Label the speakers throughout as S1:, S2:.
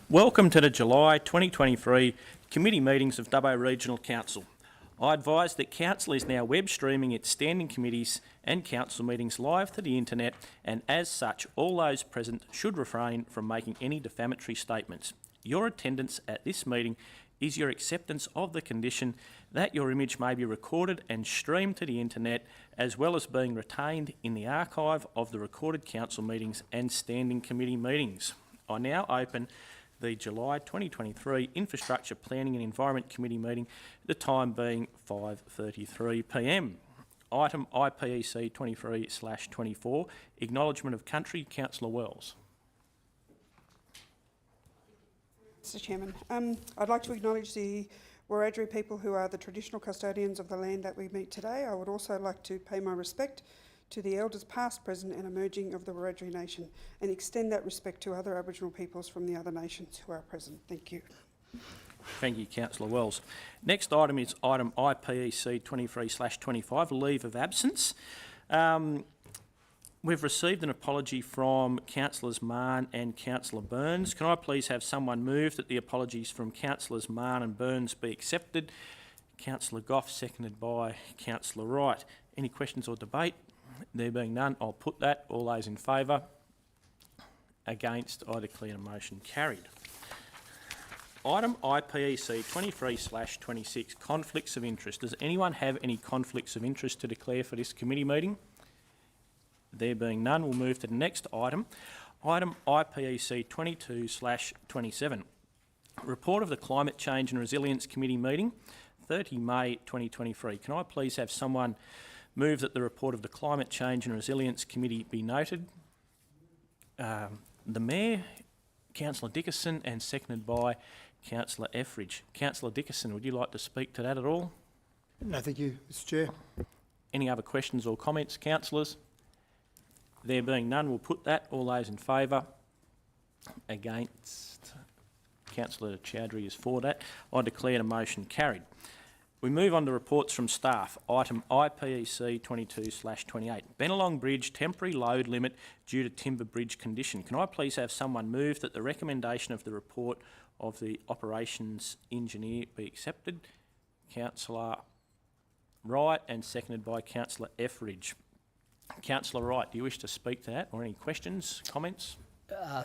S1: Welcome to the July 2023 committee meetings of Dubbo Regional Council. I advise that Council is now web streaming its standing committees and council meetings live to the internet, and as such all those present should refrain from making any defamatory statements. Your attendance at this meeting is your acceptance of the condition that your image may be recorded and streamed to the internet, as well as being retained in the archive of the recorded council meetings and standing committee meetings. I now open the July 2023 Infrastructure Planning and Environment Committee meeting, the time being 5:33 p.m. Item IPEC 23/24, Acknowledgement of Country, Councillor Wells.
S2: Mr Chairman, I'd like to acknowledge the Wiradjuri people who are the traditional custodians of the land that we meet today. I would also like to pay my respect to the elders past, present and emerging of the Wiradjuri Nation, and extend that respect to other Aboriginal peoples from the other nations who are present. Thank you.
S1: Thank you, Councillor Wells. Next item is item IPEC 23/25, leave of absence. We've received an apology from Councillors Mahon and Councillor Burns. Can I please have someone move that the apologies from Councillors Mahon and Burns be accepted? Councillor Goff, seconded by Councillor Wright. Any questions or debate? There being none, I'll put that. All those in favour? Against? I declare the motion carried. Item IPEC 23/26, conflicts of interest. Does anyone have any conflicts of interest to declare for this committee meeting? There being none, we'll move to the next item. Item IPEC 22/27, report of the Climate Change and Resilience Committee meeting, 30 May 2023. Can I please have someone move that the report of the Climate Change and Resilience Committee be noted? The Mayor, Councillor Dickerson, and seconded by Councillor Etheridge. Councillor Dickerson, would you like to speak to that at all?
S3: No, thank you, Mr Chair.
S1: Any other questions or comments, councillors? There being none, we'll put that. All those in favour? Against? Councillor Chowdhury is for that. I declare the motion carried. We move on to reports from staff. Item IPEC 22/28, Bennelong Bridge temporary load limit due to timber bridge condition. Can I please have someone move that the recommendation of the report of the operations engineer be accepted? Councillor Wright, and seconded by Councillor Etheridge. Councillor Wright, do you wish to speak to that, or any questions, comments?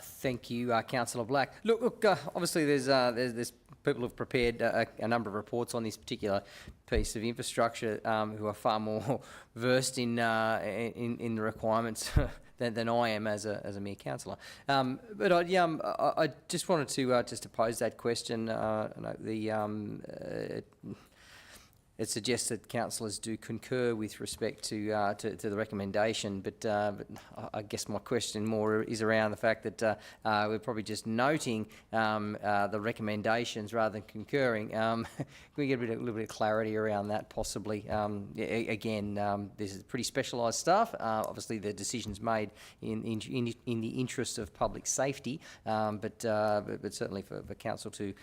S4: Thank you, Councillor Black. Look. Obviously, there's people who've prepared a number of reports on this particular piece of infrastructure who are far more versed in the requirements than I am as a mere councillor. But I just wanted to pose that question. It suggests that councillors do concur with respect to the recommendation, but I guess my question more is around the fact that we're probably just noting the recommendations rather than concurring. Can we get a little bit of clarity around that, possibly? Again, this is pretty specialised stuff. Obviously, the decision's made in the interest of public safety, but certainly for council to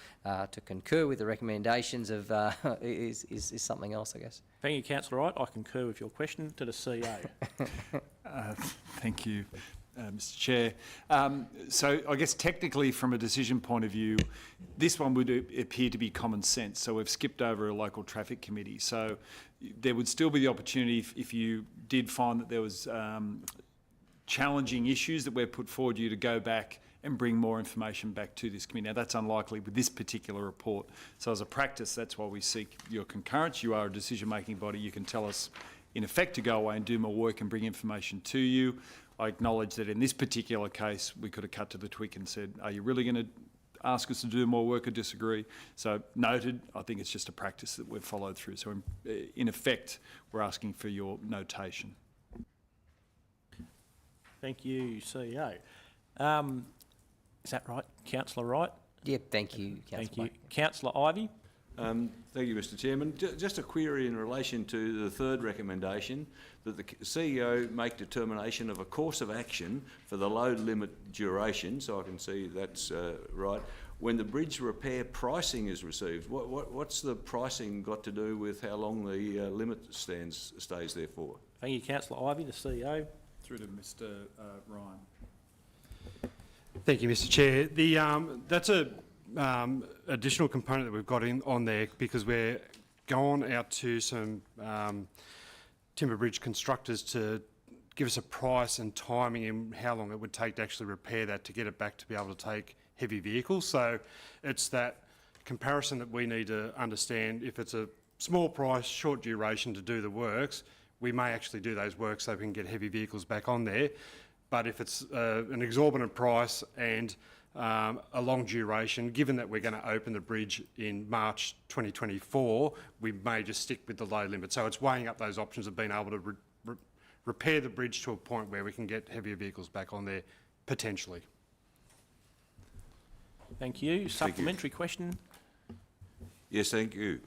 S4: concur with the recommendations of is something else, I guess.
S1: Thank you, Councillor Wright. I concur with your question to the CEO.
S5: Thank you, Mr Chair. So I guess technically from a decision point of view, this one would appear to be common sense. So we've skipped over a local traffic committee. So there would still be the opportunity if you did find that there was challenging issues that were put forward, you to go back and bring more information back to this committee. Now, that's unlikely with this particular report. So as a practice, that's why we seek your concurrence. You are a decision-making body. You can tell us, in effect, to go away and do more work and bring information to you. I acknowledge that in this particular case, we could have cut to the quick and said, are you really going to ask us to do more work or disagree? So noted. I think it's just a practice that we've followed through. So in effect, we're asking for your notation.
S1: Thank you, CEO. Is that right, Councillor Wright?
S4: Yep, thank you, Councillor.
S1: Thank you. Councillor Ivey?
S6: Thank you, Mr Chairman. Just a query in relation to the third recommendation, that the CEO make determination of a course of action for the load limit duration, so I can see that's right, when the bridge repair pricing is received. What's the pricing got to do with how long the limit stays there for?
S1: Thank you, Councillor Ivey, the CEO.
S5: Through to Mr Ryan.
S3: Thank you, Mr Chair. That's a additional component that we've got on there because we're going out to some timber bridge constructors to give us a price and timing and how long it would take to actually repair that to get it back to be able to take heavy vehicles. So it's that comparison that we need to understand. If it's a small price, short duration to do the works, we may actually do those works so we can get heavy vehicles back on there. But if it's an exorbitant price and a long duration, given that we're going to open the bridge in March 2024, we may just stick with the low limit. So it's weighing up those options of being able to repair the bridge to a point where we can get heavier vehicles back on there, potentially.
S1: Thank you. Supplementary question.
S6: Yes, thank you.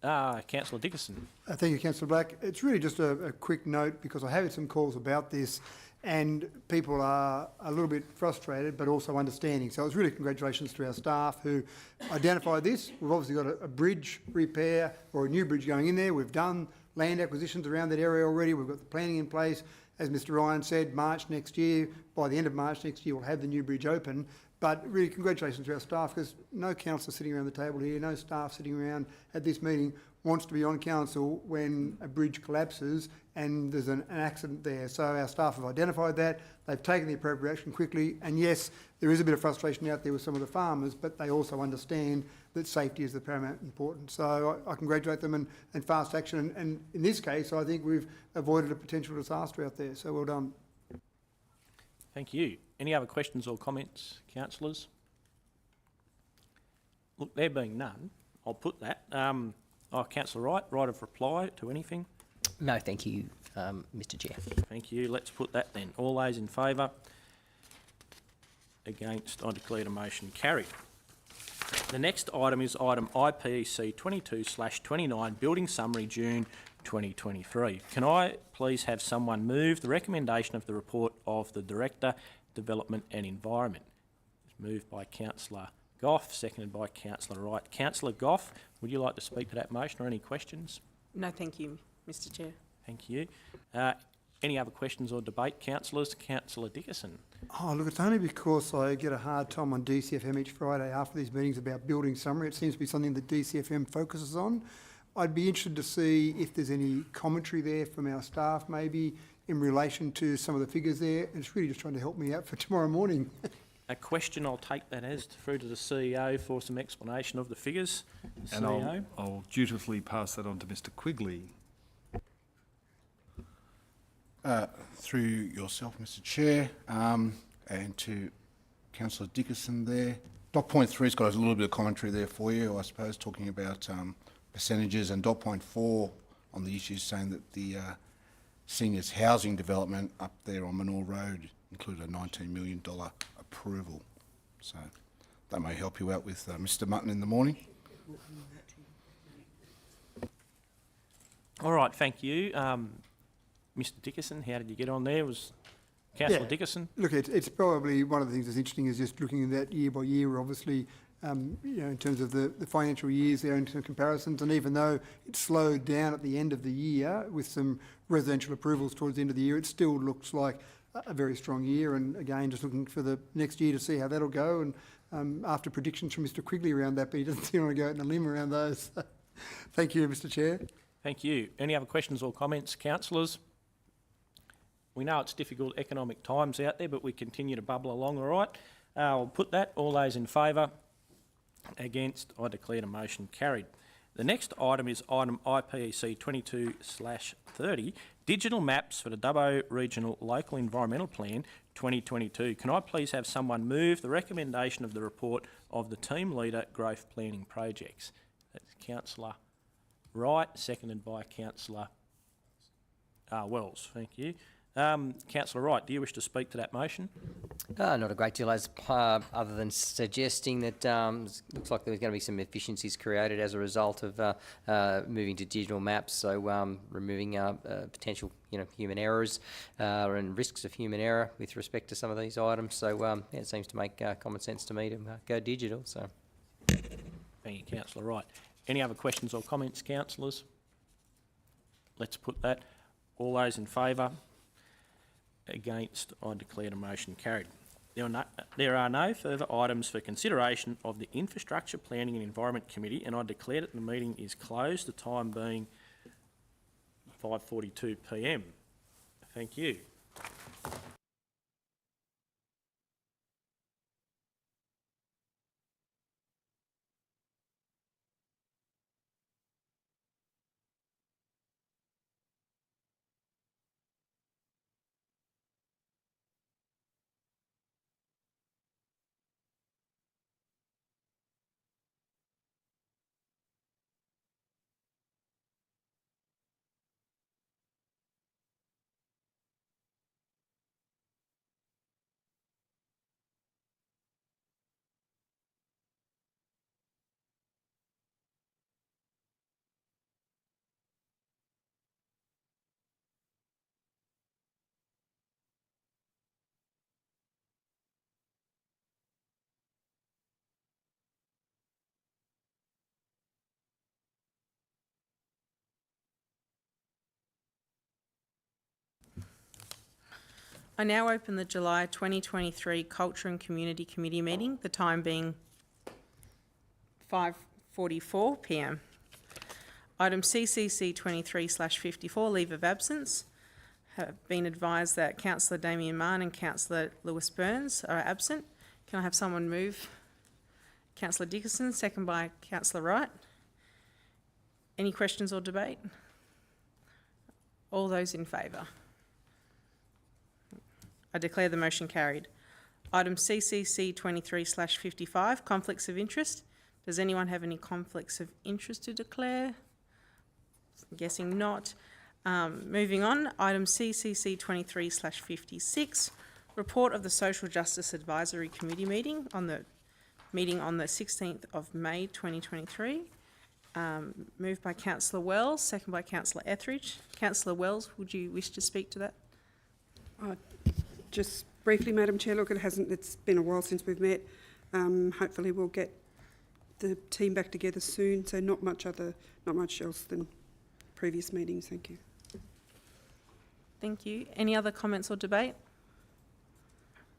S1: Councillor Dickerson.
S3: Thank you, Councillor Black. It's really just a quick note because I have had some calls about this and people are a little bit frustrated but also understanding. So it's really congratulations to our staff who identified this. We've obviously got a bridge repair or a new bridge going in there. We've done land acquisitions around that area already. We've got the planning in place. As Mr Ryan said, March next year, by the end of March next year, we'll have the new bridge open. But really congratulations to our staff because no councillor sitting around the table here, no staff sitting around at this meeting wants to be on council when a bridge collapses and there's an accident there. So our staff have identified that, they've taken the appropriate action quickly, and yes, there is a bit of frustration out there with some of the farmers, but they also understand that safety is the paramount importance. So I congratulate them and fast action, and in this case, I think we've avoided a potential disaster out there, so well done.
S1: Thank you. Any other questions or comments, councillors? Look, there being none, I'll put that. Councillor Wright, right of reply to anything?
S4: No, thank you, Mr Chair.
S1: Thank you. Let's put that then. All those in favour? Against? I declare the motion carried. The next item is item IPEC 22/29, Building Summary, June 2023. Can I please have someone move the recommendation of the report of the Director, Development and Environment? It's moved by Councillor Goff, seconded by Councillor Wright. Councillor Goff, would you like to speak to that motion or any questions?
S7: No, thank you, Mr Chair.
S1: Thank you. Any other questions or debate, councillors? Councillor Dickerson.
S3: Oh, look, it's only because I get a hard time on DCFM each Friday after these meetings about building summary. It seems to be something that DCFM focuses on. I'd be interested to see if there's any commentary there from our staff, maybe in relation to some of the figures there. And it's really just trying to help me out for tomorrow morning.
S1: A question, I'll take that as through to the CEO for some explanation of the figures.
S5: And
S1: CEO.
S5: I'll dutifully pass that on to Mr Quigley.
S8: Through yourself, Mr Chair, and to Councillor Dickerson there. Dot point 3's got a little bit of commentary there for you, I suppose, talking about percentages, and dot point 4 on the issues saying that the seniors housing development up there on Manor Road included a $19 million approval. So that may help you out with Mr Mutton in the morning.
S1: All right, thank you. Mr Dickerson, how did you get on there? Was Councillor Dickerson?
S3: Look, it's probably one of the things that's interesting is just looking at that year by year, obviously, in terms of the financial years there and some comparisons. And even though it slowed down at the end of the year with some residential approvals towards the end of the year, it still looks like a very strong year. And again, just looking for the next year to see how that'll go. And after predictions from Mr Quigley around that, but he doesn't seem to want to go out on a limb around those. Thank you, Mr Chair.
S1: Thank you. Any other questions or comments, councillors? We know it's difficult economic times out there, but we continue to bubble along, all right? I'll put that. All those in favour? Against? I declare the motion carried. The next item is item IPEC 22/30, Digital Maps for the Dubbo Regional Local Environmental Plan 2022. Can I please have someone move the recommendation of the report of the Team Leader Growth Planning Projects? That's Councillor Wright, seconded by Councillor Wells. Thank you. Councillor Wright, do you wish to speak to that motion?
S4: Not a great deal, other than suggesting that looks like there's going to be some efficiencies created as a result of moving to digital maps. So removing potential, human errors and risks of human error with respect to some of these items. So it seems to make common sense to me to go digital. So,
S1: thank you, Councillor Wright. Any other questions or comments, councillors? Let's put that. All those in favour? Against? I declare the motion carried. There are no further items for consideration of the Infrastructure Planning and Environment Committee, and I declare that the meeting is closed, the time being 5:42 p.m. Thank you.
S7: I now open the July 2023 Culture and Community Committee meeting, the time being 5:44 p.m. Item CCC 23/54, leave of absence. Have been advised that Councillor Damien Mann and Councillor Lewis Burns are absent. Can I have someone move? Councillor Dickinson, second by Councillor Wright. Any questions or debate? All those in favour? I declare the motion carried. Item CCC 23/55, conflicts of interest. Does anyone have any conflicts of interest to declare? I'm guessing not. Moving on, item CCC 23/56, report of the Social Justice Advisory Committee meeting on the 16th of May 2023. Moved by Councillor Wells, second by Councillor Etheridge. Councillor Wells, would you wish to speak to that?
S2: Just briefly, Madam Chair, look, it's been a while since we've met. Hopefully we'll get the team back together soon, so not much else than previous meetings. Thank you.
S7: Thank you. Any other comments or debate?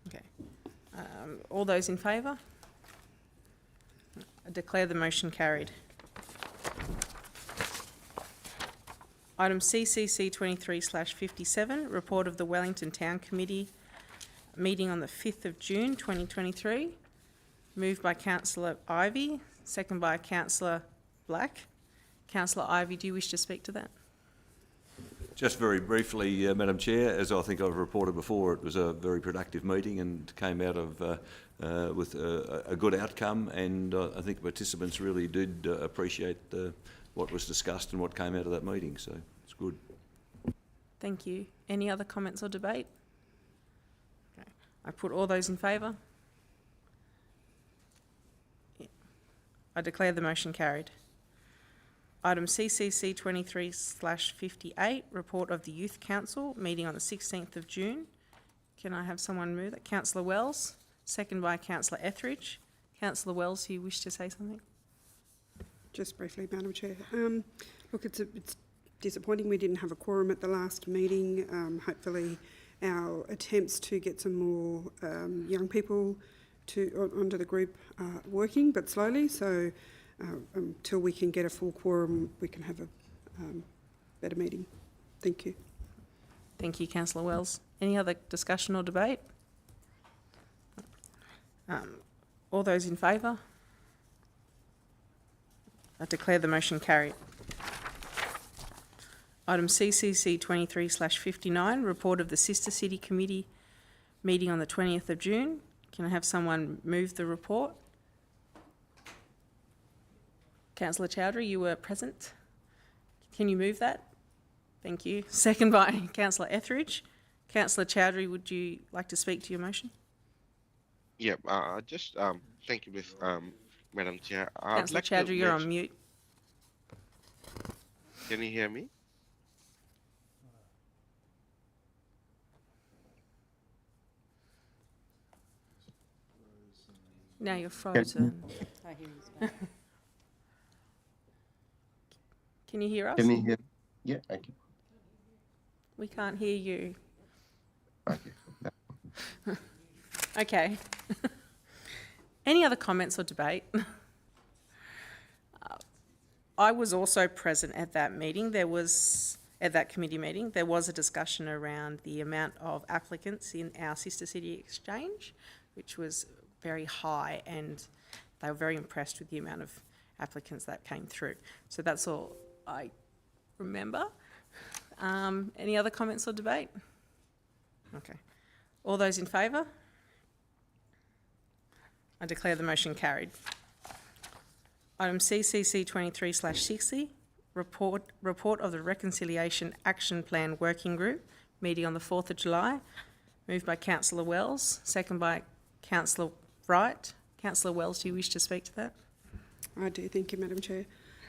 S7: Okay. All those in favour? I declare the motion carried. Item CCC 23/57, report of the Wellington Town Committee meeting on the 5th of June 2023. Moved by Councillor Ivey, second by Councillor Black. Councillor Ivey, do you wish to speak to that?
S6: Just very briefly, Madam Chair, as I think I've reported before, it was a very productive meeting and came out of with a good outcome, and I think participants really did appreciate what was discussed and what came out of that meeting, so it's good.
S7: Thank you. Any other comments or debate? Okay. I put all those in favour. Yeah. I declare the motion carried. Item CCC 23/58, report of the Youth Council meeting on the 16th of June. Can I have someone move that? Councillor Wells, second by Councillor Etheridge. Councillor Wells, do you wish to say something?
S2: Just briefly, Madam Chair. Look, it's disappointing we didn't have a quorum at the last meeting. Hopefully our attempts to get some more young people onto the group are working, but slowly. So until we can get a full quorum, we can have a better meeting. Thank you.
S7: Thank you, Councillor Wells. Any other discussion or debate? All those in favour? I declare the motion carried. Item CCC 23/59, report of the Sister City Committee meeting on the 20th of June. Can I have someone move the report? Councillor Chowdhury, you were present. Can you move that? Thank you. Second by Councillor Etheridge. Councillor Chowdhury, would you like to speak to your motion?
S9: Yeah, just thank you, Madam Chair.
S7: Councillor Chowdhury, you're on mute.
S9: Can you hear me?
S7: Now you're frozen. Can you hear us?
S9: Can you hear? Yeah, I can.
S7: We can't hear you.
S9: Okay.
S7: Okay. Any other comments or debate? I was also present at that meeting. At that committee meeting, there was a discussion around the amount of applicants in our sister city exchange, which was very high, and they were very impressed with the amount of applicants that came through. So that's all I remember. Any other comments or debate? Okay. All those in favour? I declare the motion carried. Item CCC 23/60, report of the Reconciliation Action Plan Working Group, meeting on the 4th of July. Moved by Councillor Wells, second by Councillor Wright. Councillor Wells, do you wish to speak to that?
S2: I do, thank you, Madam Chair.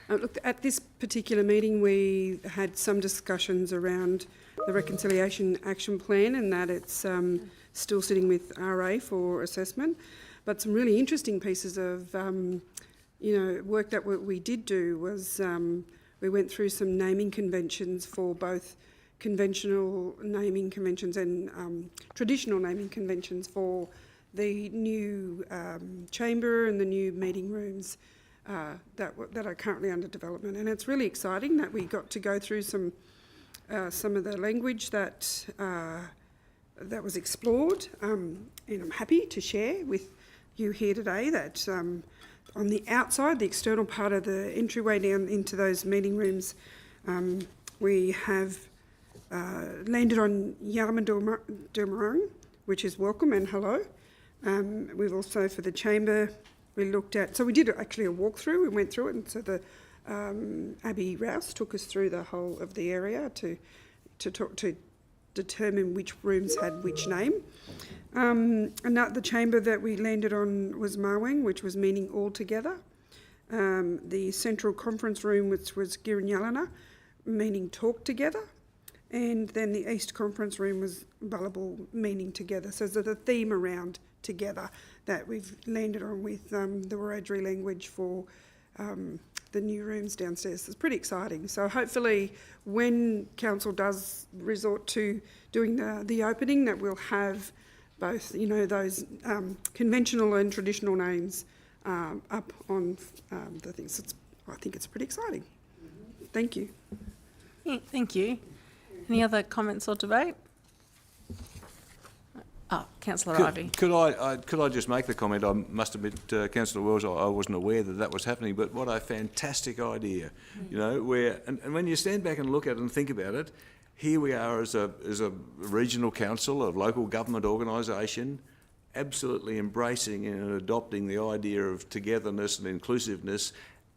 S2: Look, at this particular meeting, we had some discussions around the Reconciliation Action Plan and that it's still sitting with RA for assessment. But some really interesting pieces of, work that we did do was we went through some naming conventions for both conventional naming conventions and traditional naming conventions for the new chamber and the new meeting rooms that are currently under development. And it's really exciting that we got to go through some of the language that was explored, and I'm happy to share with you here today that on the outside, the external part of the entryway down into those meeting rooms, we have landed on Yarma Durmarung, which is welcome and hello. We've also, for the chamber, we looked at, so we did actually a walkthrough, we went through it, and so the Abby Rouse took us through the whole of the area to determine which rooms had which name. And the chamber that we landed on was Marwang, which was meaning all together. The central conference room, which was Girinyalana, meaning talk together. And then the east conference room was Bullable, meaning together. So there's a theme around together that we've landed on with the Wiradjuri language for the new rooms downstairs. It's pretty exciting. So hopefully when council does resort to doing the opening, that we'll have both, those conventional and traditional names up on the things. I think it's pretty exciting. Thank you.
S7: Yeah, thank you. Any other comments or debate? Councillor Ivey.
S6: Could I just make the comment? I must admit, Councillor Wells, I wasn't aware that was happening, but what a fantastic idea, where, and when you stand back and look at it and think about it, here we are as a regional council, a local government organisation, absolutely embracing and adopting the idea of togetherness and inclusiveness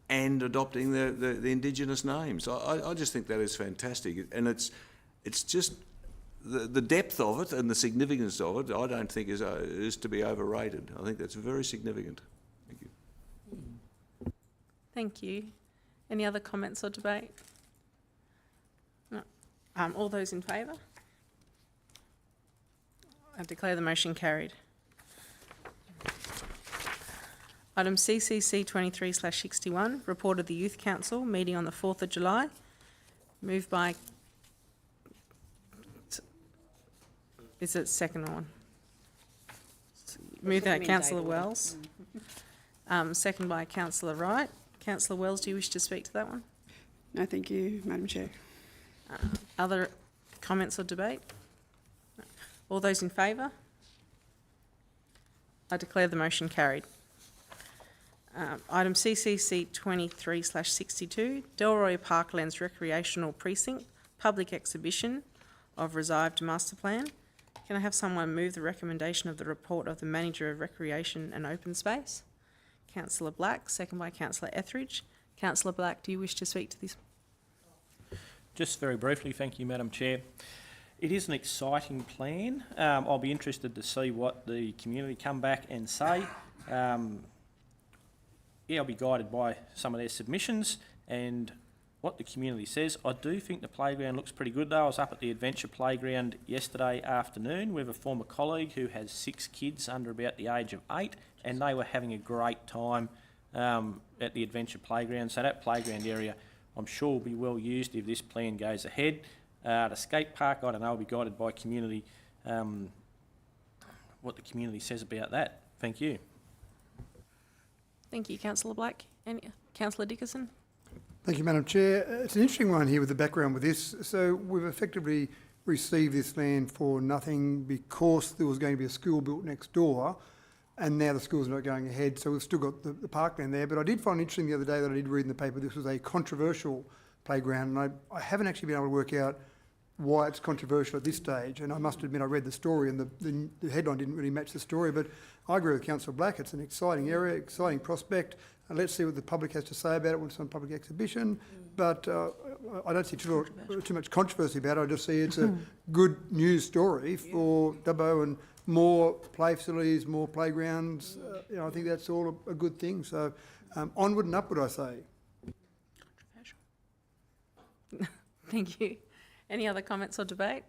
S6: and adopting the Indigenous names. I just think that is fantastic, and it's just the depth of it and the significance of it, I don't think is to be overrated. I think that's very significant. Thank you.
S7: Thank you. Any other comments or debate? No. All those in favour? I declare the motion carried. Item CCC 23/61, report of the Youth Council meeting on the 4th of July. Moved by... Is it second one? Moved by Councillor Wells. Second by Councillor Wright. Councillor Wells, do you wish to speak to that one?
S2: No, thank you, Madam Chair.
S7: Other comments or debate? No. All those in favour? I declare the motion carried. Item CCC 23/62, Delroy Parklands Recreational Precinct, public exhibition of Revived Master Plan. Can I have someone move the recommendation of the report of the Manager of Recreation and Open Space? Councillor Black, second by Councillor Etheridge. Councillor Black, do you wish to speak to this?
S1: Just very briefly, thank you, Madam Chair. It is an exciting plan. I'll be interested to see what the community come back and say. I'll be guided by some of their submissions and what the community says. I do think the playground looks pretty good though. I was up at the Adventure Playground yesterday afternoon with a former colleague who has 6 kids under about the age of 8, and they were having a great time at the Adventure Playground. So that playground area I'm sure will be well used if this plan goes ahead. The skate park, I don't know, will be guided by community what the community says about that. Thank you.
S7: Thank you, councillor Black. Any, councillor Dickinson?
S3: Thank you, Madam Chair. It's an interesting one here with the background with this. So we've effectively received this land for nothing because there was going to be a school built next door, and now the school's not going ahead, so we've still got the parkland there. But I did find interesting the other day that I did read in the paper this was a controversial playground, and I haven't actually been able to work out why it's controversial at this stage. And I must admit I read the story and the headline didn't really match the story, but I agree with Councillor Black. It's an exciting area, exciting prospect. Let's see what the public has to say about it when it's on public exhibition. But I don't see too much controversy about it. I just see it's a good news story for Dubbo, and more play facilities, more playgrounds. I think that's all a good thing. So onward and upward, I say.
S7: Controversial. Thank you. Any other comments or debate?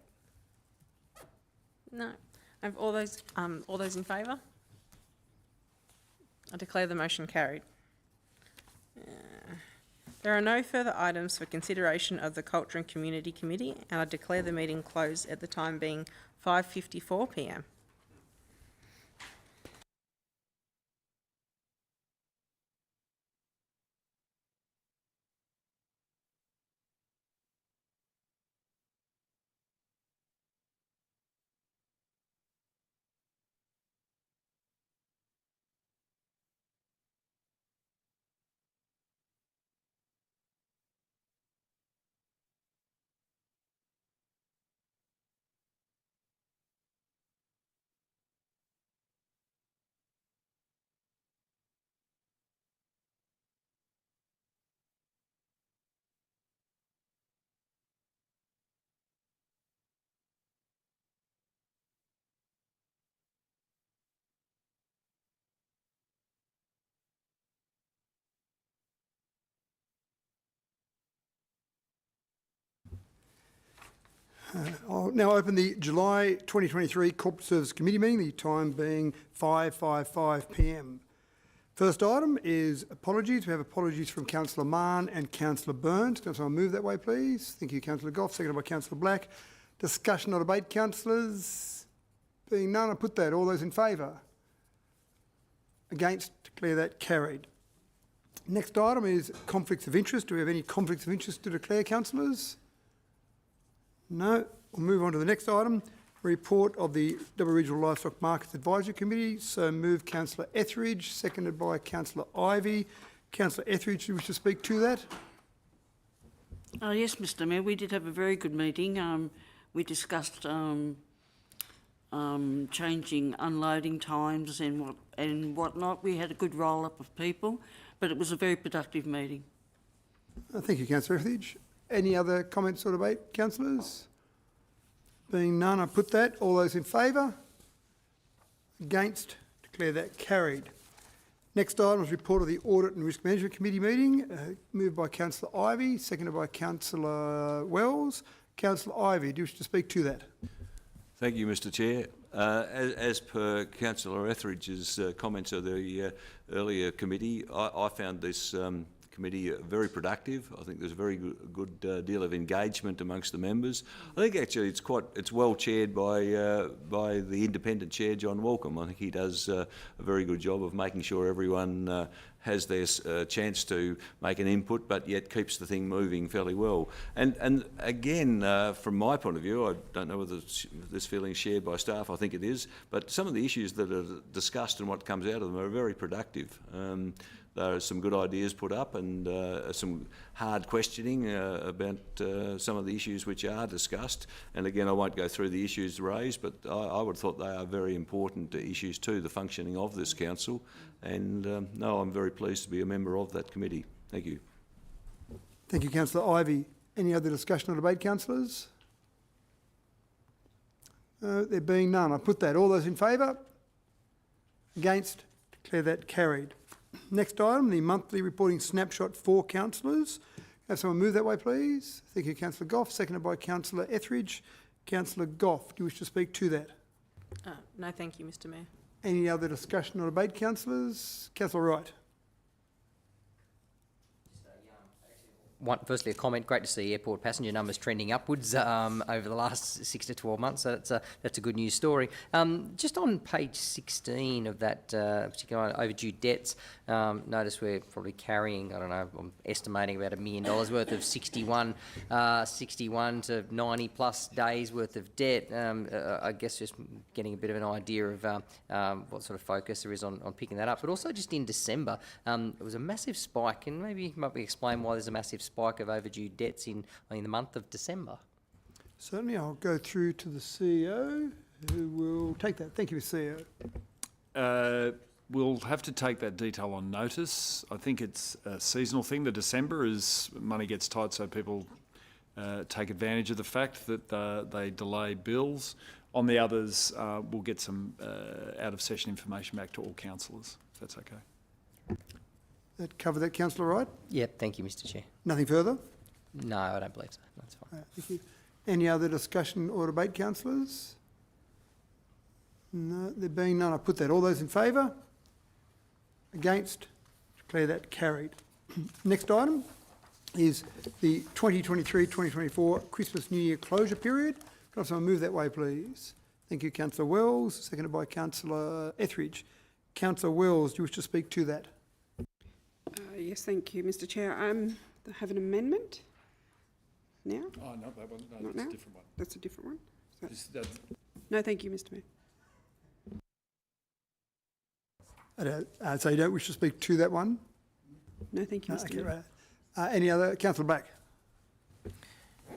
S7: No. All those in favour? I declare the motion carried. There are no further items for consideration of the Culture and Community Committee, and I declare the meeting closed at the time being 5:54 p.m.
S3: I'll now open the July 2023 Corporate Service Committee meeting, the time being 5:55 p.m. First item is apologies. We have apologies from Councillor Mann and Councillor Burns. Can someone move that way, please? Thank you, Councillor Goff. Seconded by Councillor Black. Discussion or debate, councillors? Being none, I put that. All those in favour? Against? Declare that carried. Next item is conflicts of interest. Do we have any conflicts of interest to declare, councillors? No. We'll move on to the next item. Report of the Dubbo Regional Livestock Markets Advisory Committee. So move Councillor Etheridge, seconded by Councillor Ivey. Councillor Etheridge, do you wish to speak to that?
S10: Yes, Mr Mayor, we did have a very good meeting. We discussed changing unloading times and whatnot. We had a good roll-up of people, but it was a very productive meeting.
S3: Thank you, Councillor Etheridge. Any other comments or debate, councillors? Being none, I put that. All those in favour? Against? Declare that carried. Next item is report of the Audit and Risk Management Committee meeting, moved by Councillor Ivey, seconded by Councillor Wells. Councillor Ivey, do you wish to speak to that?
S6: Thank you, Mr Chair. As per Councillor Etheridge's comments of the earlier committee, I found this committee very productive. I think there's a very good deal of engagement amongst the members. I think actually it's well chaired by the independent chair, John Walcombe. I think he does a very good job of making sure everyone has their chance to make an input, but yet keeps the thing moving fairly well. And again, from my point of view, I don't know whether this feeling is shared by staff. I think it is. But some of the issues that are discussed and what comes out of them are very productive. There are some good ideas put up and some hard questioning about some of the issues which are discussed. And again, I won't go through the issues raised, but I would have thought they are very important issues to the functioning of this council. And no, I'm very pleased to be a member of that committee. Thank you.
S3: Thank you, Councillor Ivey. Any other discussion or debate, councillors? There being none, I put that. All those in favour? Against? Declare that carried. Next item, the monthly reporting snapshot for councillors. Have someone move that way, please? Thank you, Councillor Goff. Seconded by Councillor Etheridge. Councillor Goff, do you wish to speak to that?
S7: No, thank you, Mr Mayor.
S3: Any other discussion or debate, councillors? Councillor Wright.
S4: firstly, a comment. Great to see airport passenger numbers trending upwards over the last 6 to 12 months. So that's a good news story. Just on page 16 of that particular overdue debts, notice we're probably carrying, I don't know, I'm estimating about $1 million worth of 61 to 90 plus days worth of debt. I guess just getting a bit of an idea of what sort of focus there is on picking that up. But also just in December, there was a massive spike, and maybe you might explain why there's a massive spike of overdue debts in the month of December.
S3: Certainly, I'll go through to the CEO, who will take that. Thank you, CEO.
S5: We'll have to take that detail on notice. I think it's a seasonal thing. The December is money gets tight, so people take advantage of the fact that they delay bills. On the others, we'll get some out-of-session information back to all councillors, if that's okay.
S3: That cover that, Councillor Wright?
S4: Yep, thank you, Mr Chair.
S3: Nothing further?
S4: No, I don't believe so. That's fine.
S3: Thank you. Any other discussion or debate, councillors? No, there being none, I put that. All those in favour? Against? Declare that carried. Next item is the 2023-2024 Christmas New Year closure period. Can I have someone move that way, please? Thank you, Councillor Wells, seconded by Councillor Etheridge. Councillor Wells, do you wish to speak to that?
S2: Yes, thank you, Mr Chair. I have an amendment now.
S5: Oh, not that one. No,
S2: Not
S5: that's
S2: now?
S5: a different one.
S2: That's a different one.
S5: No,
S2: No, thank you, Mr Mayor.
S3: So you don't wish to speak to that one?
S2: No, thank you,
S3: No,
S2: Mr
S3: okay,
S2: Mayor.
S3: right. Any other? Councillor Black.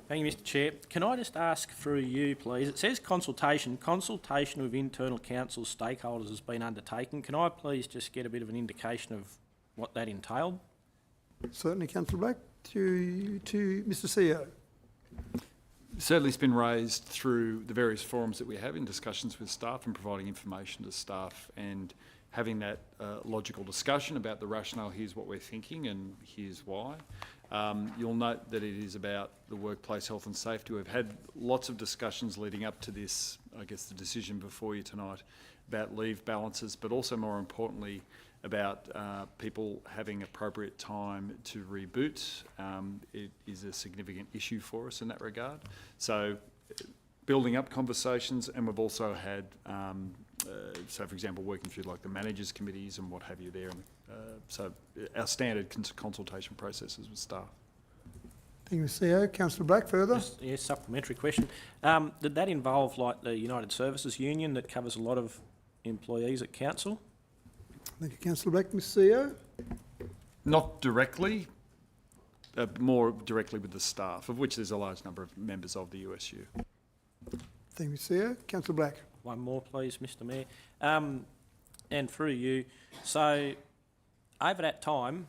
S1: Thank you, Mr Chair. Can I just ask through you, please? It says consultation. Consultation with internal council stakeholders has been undertaken. Can I please just get a bit of an indication of what that entailed?
S3: Certainly, Councillor Black. To Mr CEO.
S5: Certainly it's been raised through the various forums that we have in discussions with staff and providing information to staff and having that logical discussion about the rationale. Here's what we're thinking and here's why. You'll note that it is about the workplace health and safety. We've had lots of discussions leading up to this, I guess the decision before you tonight, about leave balances, but also more importantly about people having appropriate time to reboot. It is a significant issue for us in that regard. So building up conversations, and we've also had, so for example, working through like the managers committees and what have you there. So our standard consultation processes with staff.
S3: Thank you, CEO. Councillor Black, further?
S1: Just, yeah, supplementary question. Did that involve like the United Services Union that covers a lot of employees at council?
S3: Thank you, Councillor Black. Mr CEO?
S5: Not directly, more directly with the staff, of which there's a large number of members of the USU.
S3: Thank you, CEO. Councillor Black.
S1: One more, please, Mr Mayor. And through you, so over that time,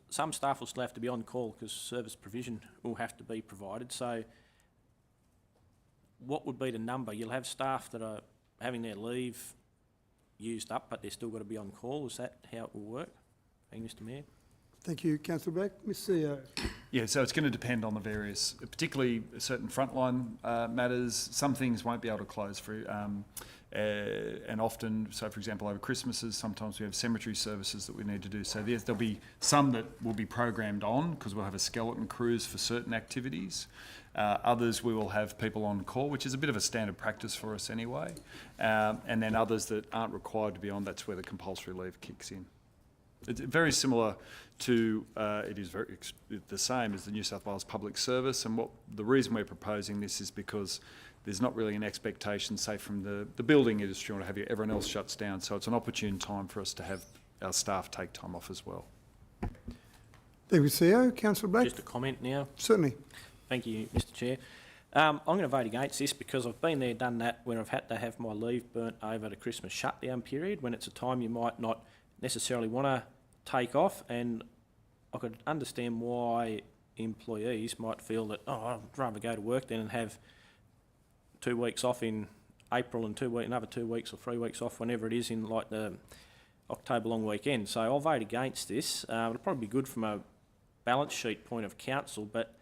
S1: some staff will still have to be on call because service provision will have to be provided. So what would be the number? You'll have staff that are having their leave used up, but they're still got to be on call. Is that how it will work? Thank you, Mr Mayor.
S3: Thank you, Councillor Black. Mr CEO?
S5: Yeah, so it's going to depend on the various, particularly certain frontline matters. Some things won't be able to close for, and often, so for example, over Christmases, sometimes we have cemetery services that we need to do. So there'll be some that will be programmed on because we'll have a skeleton crews for certain activities. Others we will have people on call, which is a bit of a standard practice for us anyway. And then others that aren't required to be on, that's where the compulsory leave kicks in. It's very similar to, it is very the same as the New South Wales Public Service, and the reason we're proposing this is because there's not really an expectation, say from the building industry or what have you, everyone else shuts down, so it's an opportune time for us to have our staff take time off as well.
S3: Thank you, CEO. Councillor Black?
S1: Just a comment now.
S3: Certainly.
S1: Thank you, Mr Chair. I'm going to vote against this because I've been there, done that, when I've had to have my leave burnt over the Christmas shutdown period, when it's a time you might not necessarily want to take off, and I could understand why employees might feel that, oh, I'd rather go to work then and have 2 weeks off in April and another 2 weeks or 3 weeks off whenever it is in like the October long weekend. So I'll vote against this. It'll probably be good from a balance sheet point of council, but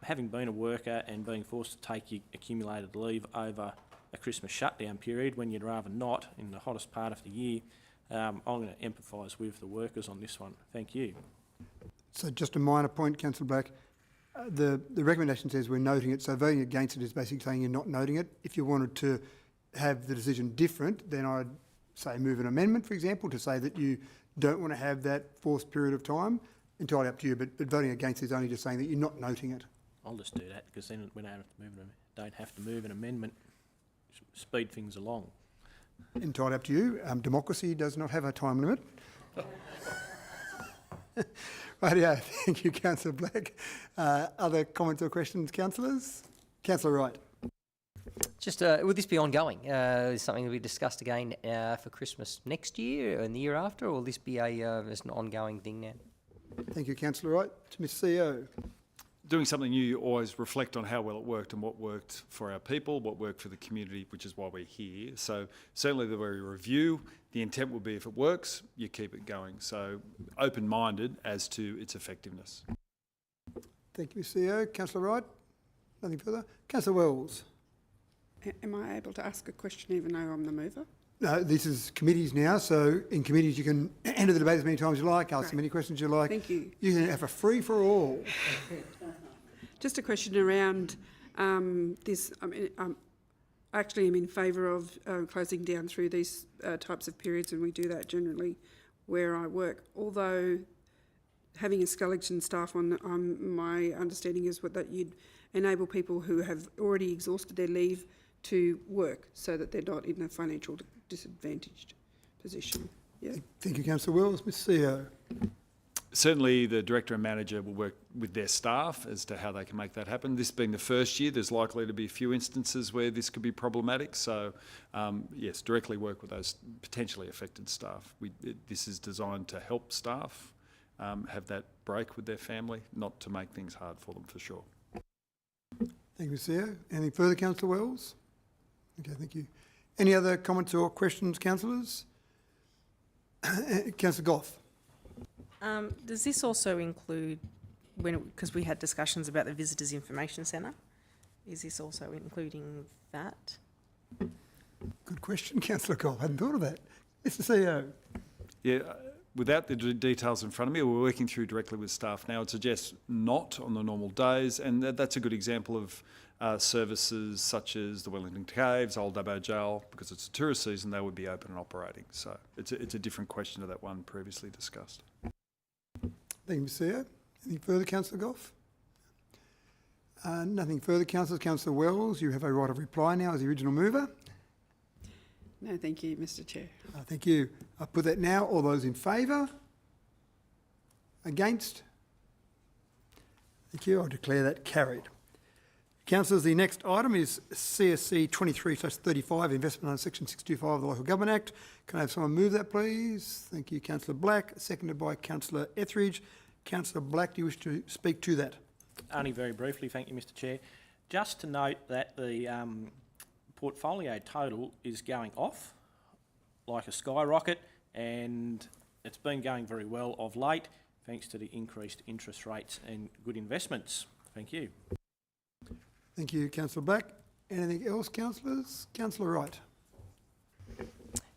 S1: having been a worker and being forced to take your accumulated leave over a Christmas shutdown period when you'd rather not in the hottest part of the year, I'm going to empathise with the workers on this one. Thank you.
S3: So just a minor point, Councillor Black. The recommendation says we're noting it, so voting against it is basically saying you're not noting it. If you wanted to have the decision different, then I'd say move an amendment, for example, to say that you don't want to have that forced period of time. Entirely up to you, but voting against is only just saying that you're not noting it.
S1: I'll just do that, because then we don't have to move an amendment, speed things along.
S3: Entirely up to you. Democracy does not have a time limit. Rightio, thank you, Councillor Black. Other comments or questions, councillors? Councillor Wright.
S4: Just, will this be ongoing? Is something that we discussed again for Christmas next year and the year after, or will this be just an ongoing thing now?
S3: Thank you, Councillor Wright. To Mr CEO.
S5: Doing something new, you always reflect on how well it worked and what worked for our people, what worked for the community, which is why we're here. So certainly the very review, the intent will be if it works, you keep it going. So open-minded as to its effectiveness.
S3: Thank you, CEO. Councillor Wright. Nothing further. Councillor Wells.
S2: Am I able to ask a question even though I'm the mover?
S3: No, this is committees now, so in committees you can enter the debate as many times as you like, ask as many questions you like.
S2: Thank you.
S3: You can have a free-for-all.
S2: Just a question around this. I mean, I actually am in favour of closing down through these types of periods, and we do that generally where I work. Although having a skeleton staff on, my understanding is that you'd enable people who have already exhausted their leave to work so that they're not in a financial disadvantaged position. Yeah.
S3: Thank you, Councillor Wells. Mr CEO.
S5: Certainly the director and manager will work with their staff as to how they can make that happen. This being the first year, there's likely to be a few instances where this could be problematic. So yes, directly work with those potentially affected staff. This is designed to help staff have that break with their family, not to make things hard for them, for sure.
S3: Thank you, CEO. Anything further, Councillor Wells? Okay, thank you. Any other comments or questions, councillors? Councillor Goff.
S7: Does this also include, because we had discussions about the Visitors Information Centre, is this also including that?
S3: Good question, Councillor Goff. Hadn't thought of that. Mr CEO.
S5: Yeah, without the details in front of me, we're working through directly with staff now. It suggests not on the normal days, and that's a good example of services such as the Wellington Caves, Old Dubbo Jail, because it's a tourist season, they would be open and operating. So it's a different question to that one previously discussed.
S3: Thank you, Mr CEO. Anything further, Councillor Goff? Nothing further, councillors. Councillor Wells, you have a right of reply now as the original mover.
S2: No, thank you, Mr Chair.
S3: Thank you. I put that now. All those in favour? Against? Thank you. I declare that carried. Councillors, the next item is CSC 23/35, Investment under Section 625 of the Local Government Act. Can I have someone move that, please? Thank you, Councillor Black. Seconded by Councillor Etheridge. Councillor Black, do you wish to speak to that?
S1: Only very briefly, thank you, Mr Chair. Just to note that the portfolio total is going off like a skyrocket, and it's been going very well of late, thanks to the increased interest rates and good investments. Thank you.
S3: Thank you, Councillor Black. Anything else, councillors? Councillor Wright.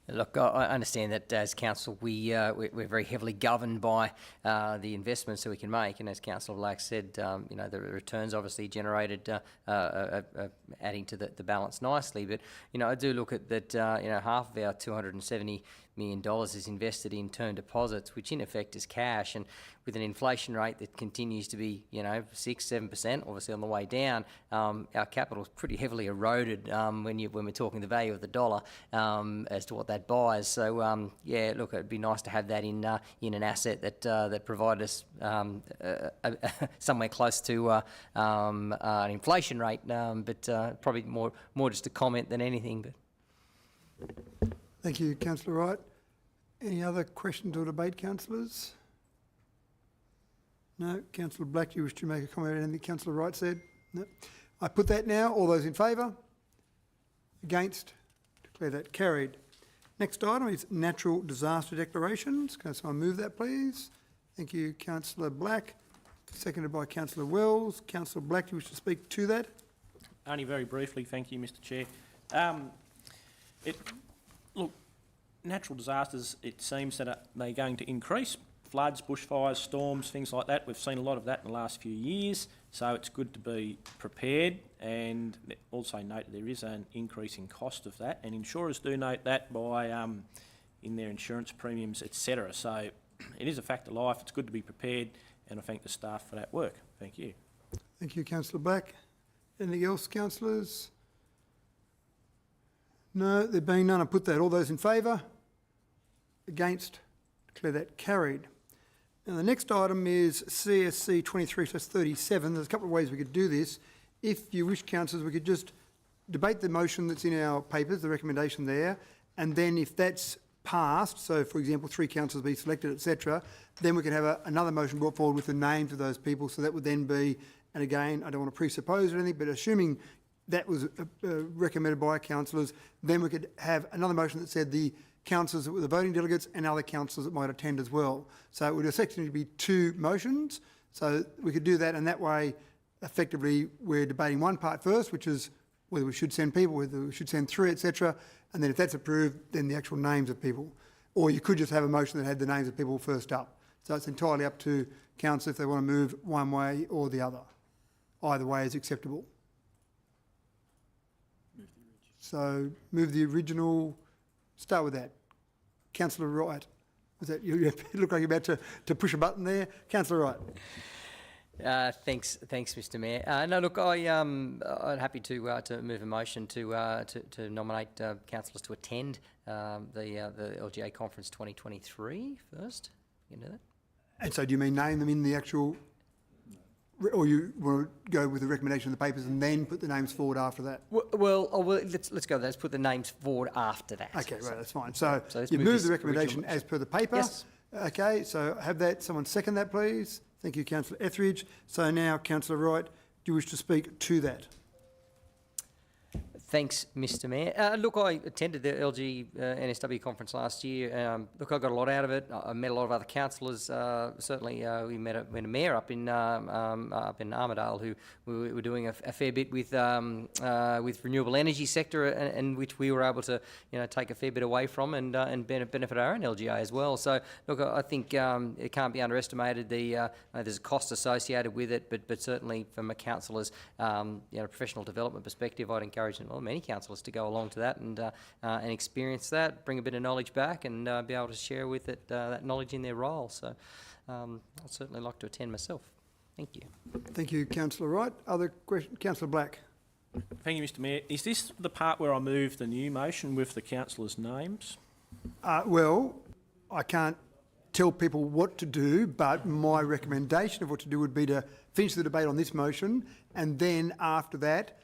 S4: Look, I understand that as council, we're very heavily governed by the investments that we can make, and as Councillor Black said, the returns obviously generated adding to the balance nicely. But I do look at that. Half of our $270 million is invested in term deposits, which in effect is cash, and with an inflation rate that continues to be 6-7%, obviously on the way down, our capital is pretty heavily eroded when we're talking the value of the dollar as to what that buys. So yeah, look, it'd be nice to have that in an asset that provide us somewhere close to an inflation rate, but probably more just a comment than anything. But
S3: Thank you, Councillor Wright. Any other questions or debate, councillors? No. Councillor Black, do you wish to make a comment on anything Councillor Wright said? No. I put that now. All those in favour? Against? Declare that carried. Next item is natural disaster declarations. Can someone move that, please? Thank you, Councillor Black. Seconded by Councillor Wells. Councillor Black, do you wish to speak to that?
S1: Only very briefly, thank you, Mr Chair. Look, natural disasters, it seems that they're going to increase floods, bushfires, storms, things like that. We've seen a lot of that in the last few years, so it's good to be prepared, and also note there is an increase in cost of that, and insurers do note that by in their insurance premiums, etc. So it is a fact of life. It's good to be prepared, and I thank the staff for that work. Thank you.
S3: Thank you, Councillor Black. Anything else, councillors? No, there being none, I put that. All those in favour? Against? Declare that carried. Now, the next item is CSC 23/37. There's a couple of ways we could do this. If you wish, councillors, we could just debate the motion that's in our papers, the recommendation there, and then if that's passed, so for example 3 councillors be selected, etc., then we can have another motion brought forward with the names of those people. So that would then be, and again, I don't want to presuppose or anything, but assuming that was recommended by councillors, then we could have another motion that said the councillors that were the voting delegates and other councillors that might attend as well. So it would essentially be 2 motions. So we could do that, and that way, effectively, we're debating one part first, which is whether we should send people, whether we should send 3, etc. And then if that's approved, then the actual names of people. Or you could just have a motion that had the names of people first up. So it's entirely up to council if they want to move one way or the other. Either way is acceptable. So move the original. Start with that. Councillor Wright. Was that you look like you're about to push a button there? Councillor Wright.
S4: Thanks, Mr. Mayor. No, look, I'm happy to move a motion to nominate councillors to attend the LGA Conference 2023 first. You can do that. And
S3: so do you mean name them in the actual, or you want to go with the recommendation of the papers and then put the names forward after that?
S4: Well, let's go. Let's put the names forward after that.
S3: Okay, right, that's fine. So
S4: let's
S3: you
S4: move
S3: move
S4: this
S3: the recommendation
S4: original-
S3: as per the paper.
S4: Yes.
S3: Okay, so have that. Someone second that, please. Thank you, Councillor Etheridge. So now, Councillor Wright, do you wish to speak to that?
S4: Thanks, Mr. Mayor. Look, I attended the LG NSW conference last year. Look, I got a lot out of it. I met a lot of other councillors. Certainly, we met a mayor up in Armidale who we were doing a fair bit with renewable energy sector, and which we were able to take a fair bit away from and benefit our own LGA as well. So, look, I think it can't be underestimated. There's a cost associated with it, but certainly from a councillor's professional development perspective, I'd encourage them. Many councillors to go along to that and experience that, bring a bit of knowledge back, and be able to share with it that knowledge in their role. So I'd certainly like to attend myself. Thank you.
S3: Thank you, Councillor Wright. Other questions? Councillor Black.
S1: Thank you, Mr. Mayor. Is this the part where I move the new motion with the councillors' names?
S3: Well, I can't tell people what to do, but my recommendation of what to do would be to finish the debate on this motion, and then after that,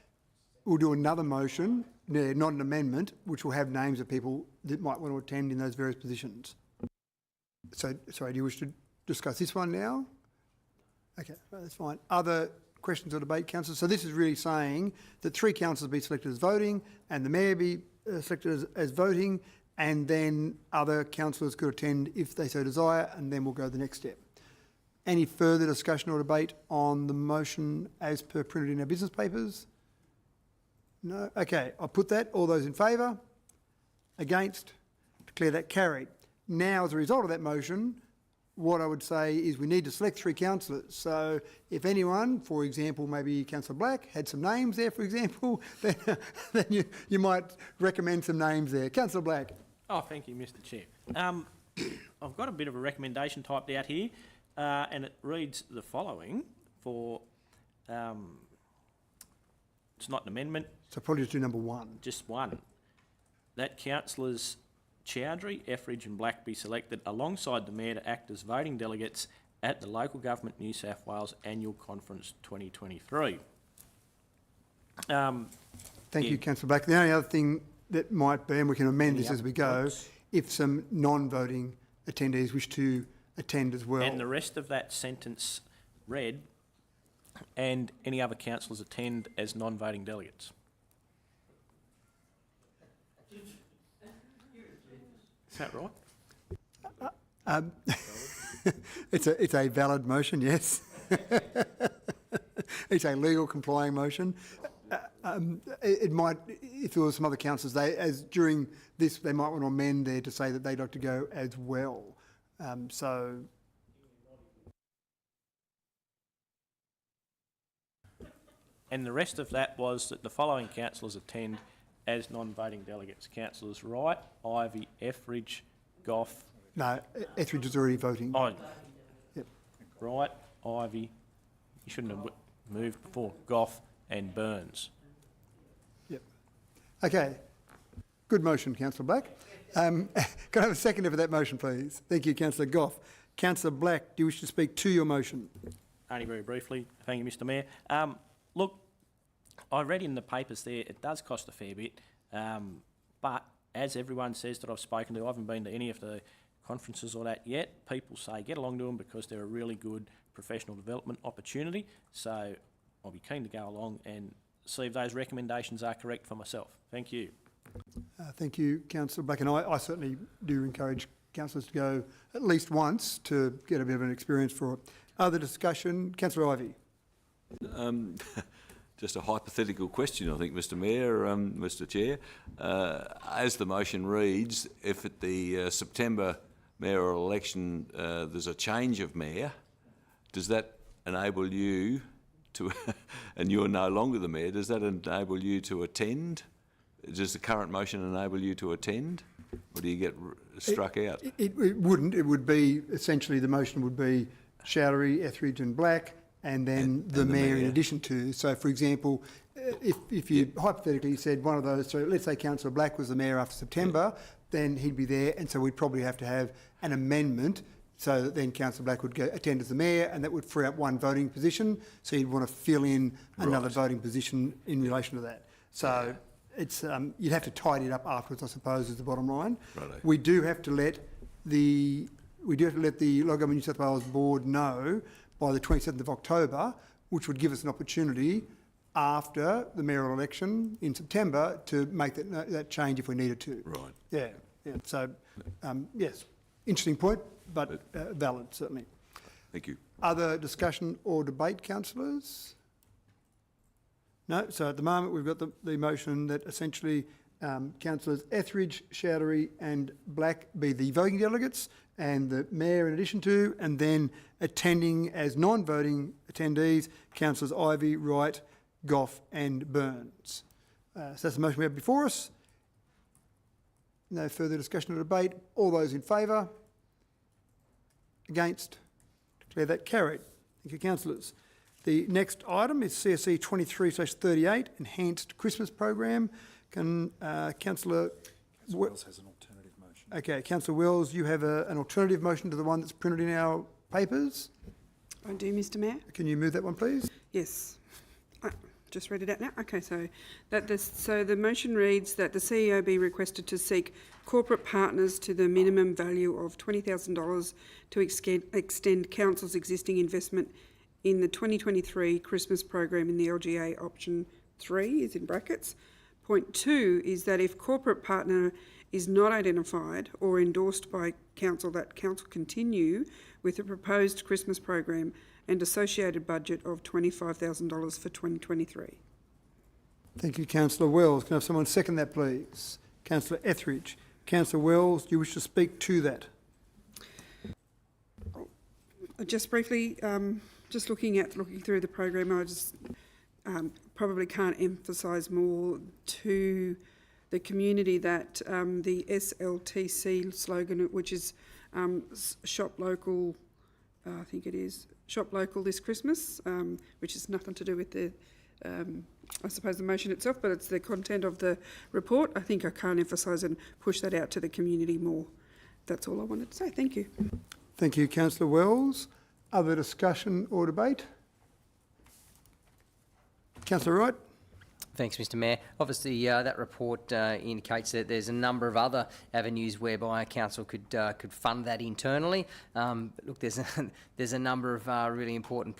S3: we'll do another motion, not an amendment, which will have names of people that might want to attend in those various positions. So, sorry, do you wish to discuss this one now? Okay, right, that's fine. Other questions or debate, councillors? So this is really saying that 3 councillors be selected as voting and the mayor be selected as voting, and then other councillors could attend if they so desire, and then we'll go to the next step. Any further discussion or debate on the motion as per printed in our business papers? No? Okay, I'll put that. All those in favour? Against? Declare that carried. Now, as a result of that motion, what I would say is we need to select 3 councillors. So if anyone, for example, maybe Councillor Black, had some names there, for example, then you might recommend some names there. Councillor Black.
S1: Oh, thank you, Mr. Chair. I've got a bit of a recommendation typed out here, and it reads the following for... it's not an amendment.
S3: So probably just do number 1.
S1: Just one. That councillors Chowdhury, Etheridge and Black be selected alongside the Mayor to act as voting delegates at the Local Government New South Wales Annual Conference 2023.
S3: Thank you, Councillor Black. The only other thing that might be, and we can amend this as we go, if some non-voting attendees wish to attend as well.
S1: And the rest of that sentence read, and any other councillors attend as non-voting delegates. Is that right?
S3: It's a valid motion, yes. It's a legal complying motion. It might, if there were some other councillors, during this, they might want to amend there to say that they'd like to go as well. So
S1: And the rest of that was that the following councillors attend as non-voting delegates. Councillors Wright, Ivey, Etheridge, Goff,
S3: No, Etheridge is already voting.
S1: oh,
S3: Yep.
S1: Wright, Ivey, you shouldn't have moved before, Goff and Burns.
S3: Yep. Okay. Good motion, Councillor Black. Can I have a seconder for that motion, please? Thank you, Councillor Goff. Councillor Black, do you wish to speak to your motion?
S1: Only very briefly. Thank you, Mr Mayor. Look, I read in the papers there, it does cost a fair bit, but as everyone says that I've spoken to, I haven't been to any of the conferences or that yet. People say get along to them because they're a really good professional development opportunity. So I'll be keen to go along and see if those recommendations are correct for myself. Thank you.
S3: Thank you, Councillor Black, and I certainly do encourage councillors to go at least once to get a bit of an experience for it. Other discussion? Councillor Ivey.
S6: Just a hypothetical question, I think, Mr Mayor, Mr Chair. As the motion reads, if at the September mayoral election there's a change of mayor, does that enable you to, and you're no longer the mayor, does that enable you to attend? Does the current motion enable you to attend, or do you get struck out?
S3: It wouldn't. It would be, essentially, the motion would be Showery, Etheridge and Black, and then the mayor in addition to. So, for example, if you hypothetically said one of those, so let's say Councillor Black was the mayor after September, then he'd be there, and so we'd probably have to have an amendment so that then Councillor Black would attend as the mayor, and that would free up one voting position, so you'd want to fill in another voting position in relation to that. So it's you'd have to tidy it up afterwards, I suppose, is the bottom line.
S6: Righto.
S3: We do have to let the Local Government New South Wales Board know by the 27th of October, which would give us an opportunity after the mayoral election in September to make that change if we needed to.
S6: Right.
S3: Yeah. So, yes, interesting point, but valid, certainly.
S6: Thank you.
S3: Other discussion or debate, councillors? No? So at the moment, we've got the motion that essentially councillors Etheridge, Showery and Black be the voting delegates, and the mayor in addition to, and then attending as non-voting attendees, councillors Ivey, Wright, Goff and Burns. So that's the motion we have before us. No further discussion or debate. All those in favour? Against? Declare that carried. Thank you, councillors. The next item is CSE 23/38, Enhanced Christmas Program. Can Councillor
S5: Wells has an alternative motion.
S3: Okay, Councillor Wells, you have an alternative motion to the one that's printed in our papers.
S2: I do, Mr Mayor.
S3: Can you move that one, please?
S2: Yes. Just read it out now. Okay, so the motion reads that the CEO be requested to seek corporate partners to the minimum value of $20,000 to extend council's existing investment in the 2023 Christmas program in the LGA option 3 is in brackets. Point 2 is that if corporate partner is not identified or endorsed by council, that council continue with the proposed Christmas program and associated budget of $25,000 for 2023.
S3: Thank you, Councillor Wells. Can I have someone second that, please? Councillor Etheridge. Councillor Wells, do you wish to speak to that?
S2: Just briefly, just looking through the program, I just probably can't emphasise more to the community that the SLTC slogan, which is shop local, I think it is, shop local this Christmas, which has nothing to do with the, I suppose, the motion itself, but it's the content of the report. I think I can't emphasise and push that out to the community more. That's all I wanted to say. Thank you.
S3: Thank you, Councillor Wells. Other discussion or debate? Councillor Wright.
S4: Thanks, Mr Mayor. Obviously, that report indicates that there's a number of other avenues whereby a council could fund that internally. Look, there's a number of really important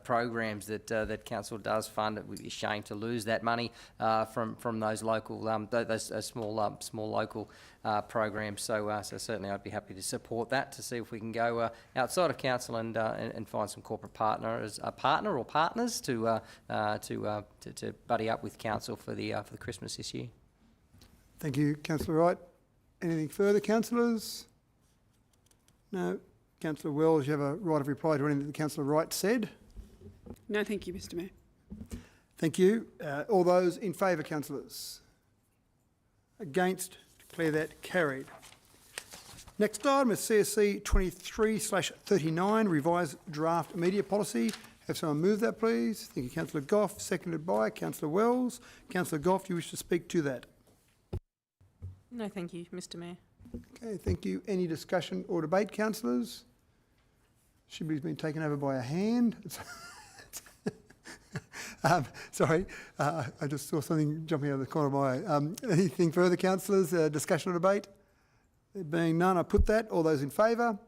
S4: programs that council does fund. It would be a shame to lose that money from those local, those small local programs. So certainly, I'd be happy to support that to see if we can go outside of council and find some corporate partners to buddy up with council for the Christmas this year.
S3: Thank you, Councillor Wright. Anything further, councillors? No. Councillor Wells, you have a right of reply to anything that Councillor Wright said.
S2: No, thank you, Mr Mayor.
S3: Thank you. All those in favour, councillors? Against? Declare that carried. Next item is CSC 23/39, revised draft media policy. Have someone move that, please? Thank you, Councillor Goff, seconded by Councillor Wells. Councillor Goff, do you wish to speak to that?
S7: No, thank you, Mr Mayor.
S3: Okay, thank you. Any discussion or debate, councillors? Shibley's been taken over by a hand. Sorry, I just saw something jumping out of the corner of my eye. Anything further, councillors? Discussion or debate? There being none, I put that. All those in favour?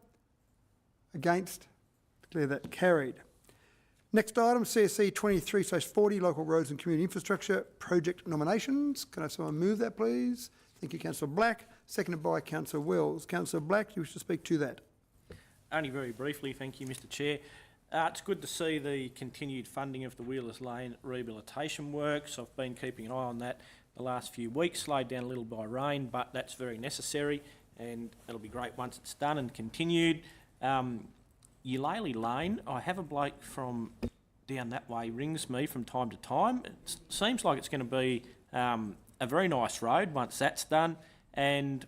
S3: Against? Declare that carried. Next item, CSC 23/40, local roads and community infrastructure project nominations. Can I have someone move that, please? Thank you, Councillor Black. Seconded by Councillor Wells. Councillor Black, do you wish to speak to that?
S1: Only very briefly, thank you, Mr Chair. It's good to see the continued funding of the Wheelers Lane rehabilitation works. I've been keeping an eye on that the last few weeks, slowed down a little by rain, but that's very necessary, and it'll be great once it's done and continued. Eulalie Lane, I have a bloke from down that way rings me from time to time. It seems like it's going to be a very nice road once that's done, and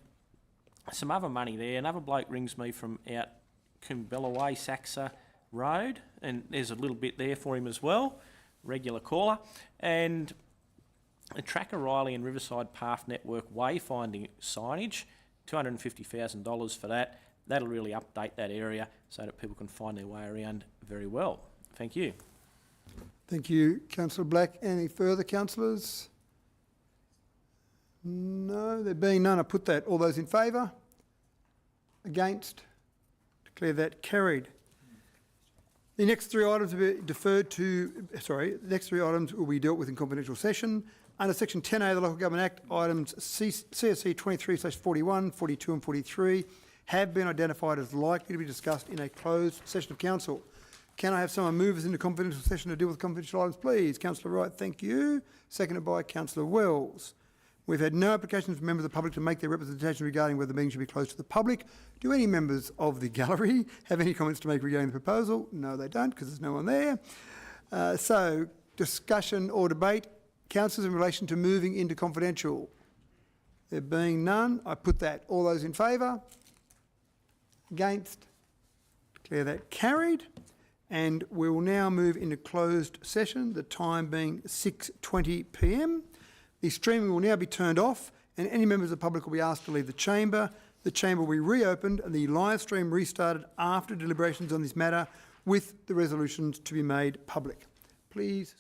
S1: some other money there. Another bloke rings me from out Kumbellaway, Saxa Road, and there's a little bit there for him as well, regular caller. And a Tracker Riley and Riverside Path Network wayfinding signage, $250,000 for that. That'll really update that area so that people can find their way around very well. Thank you.
S3: Thank you, Councillor Black. Any further, councillors? No, there being none, I put that. All those in favour? Against? Declare that carried. The next three items will be deferred to, the next three items will be dealt with in confidential session. Under Section 10A of the Local Government Act, items CSC 23/41, 42 and 43 have been identified as likely to be discussed in a closed session of council. Can I have someone move us into confidential session to deal with confidential items, please? Councillor Wright, thank you. Seconded by Councillor Wells. We've had no applications from members of the public to make their representation regarding whether the meeting should be closed to the public. Do any members of the gallery have any comments to make regarding the proposal? No, they don't, because there's no one there. So, discussion or debate. Councillors, in relation to moving into confidential? There being none, I put that. All those in favour? Against? Declare that carried. And we will now move into closed session, the time being 6:20 p.m. The streaming will now be turned off, and any members of the public will be asked to leave the chamber. The chamber will be reopened and the live stream restarted after deliberations on this matter, with the resolutions to be made public. Please.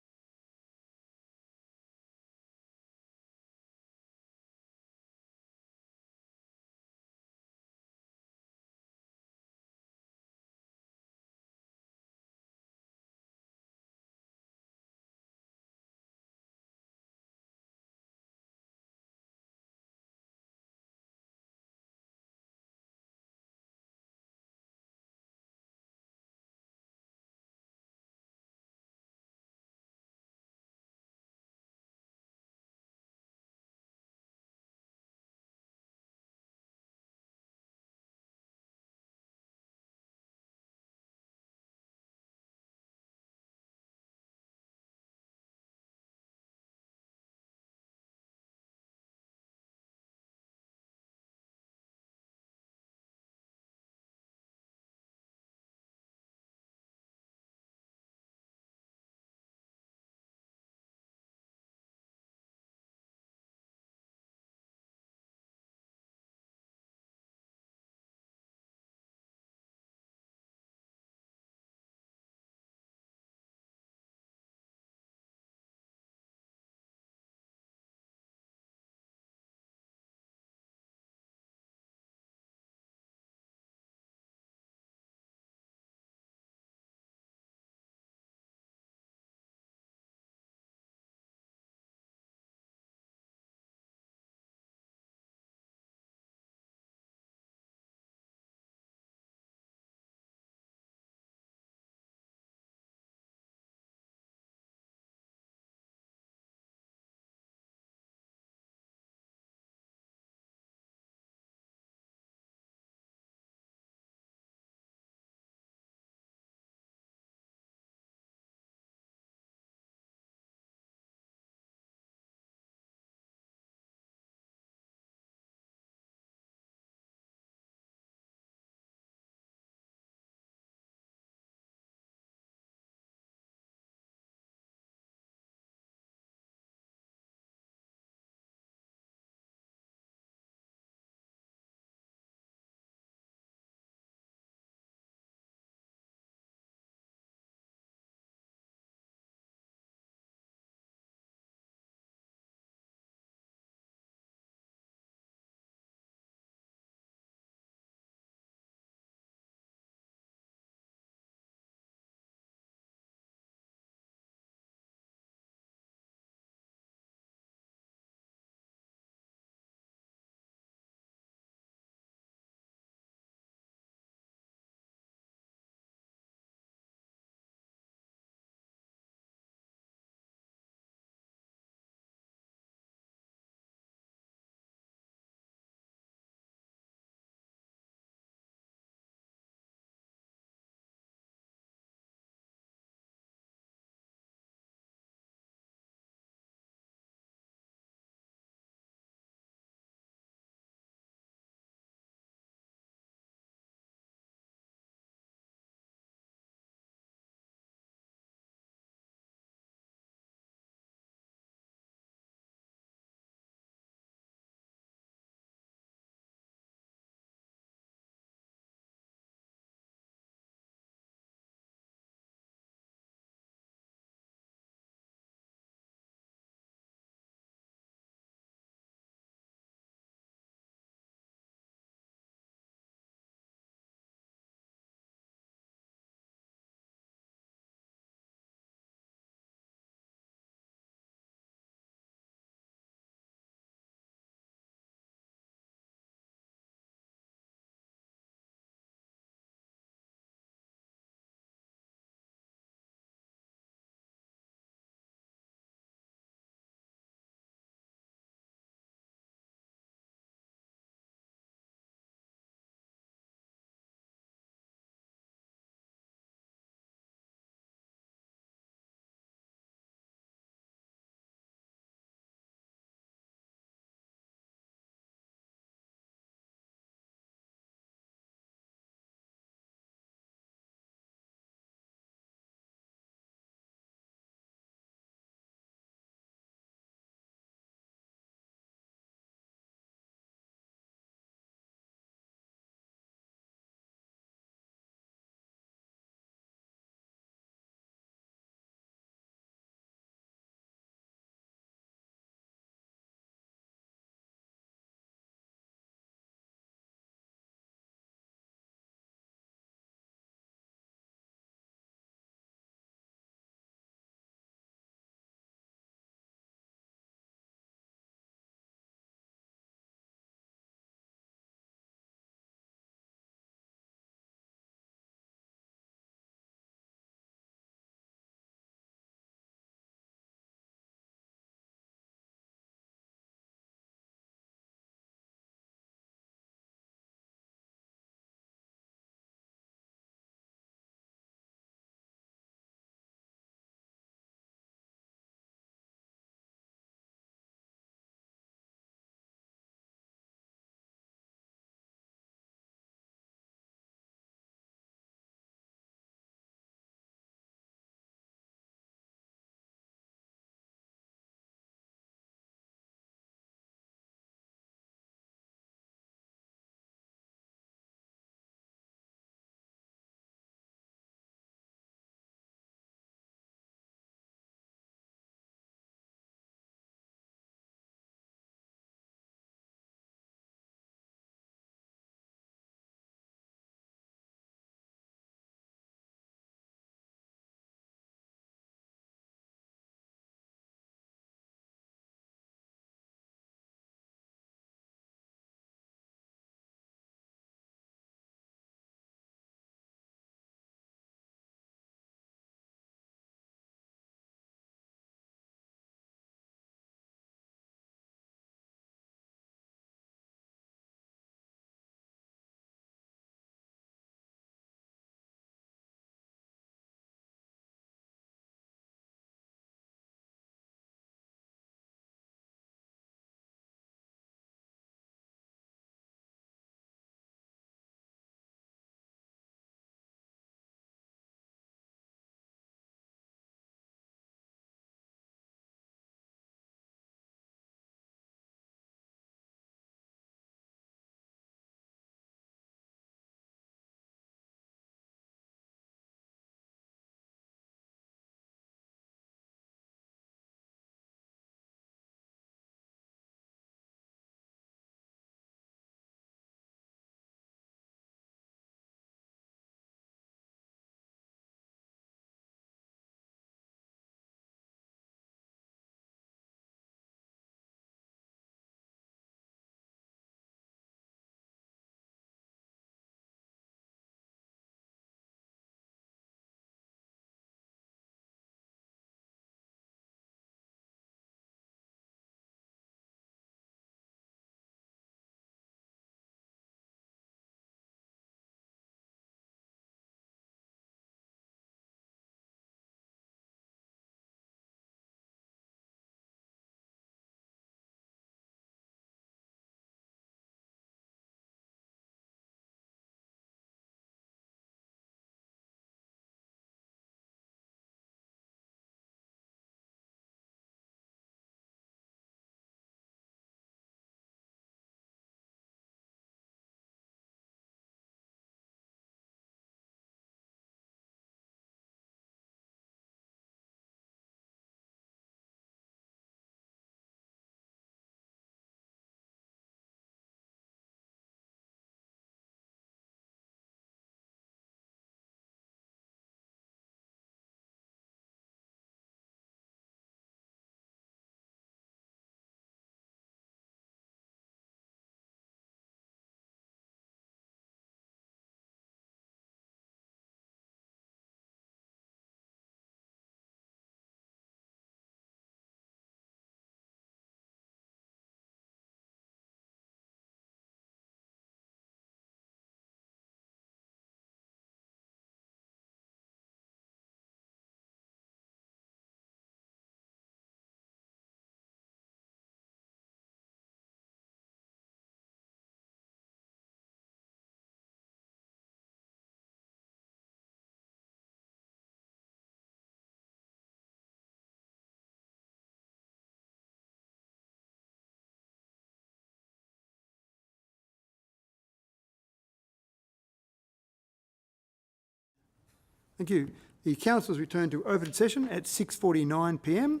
S3: Thank you. The council has returned to open session at 6:49 p.m.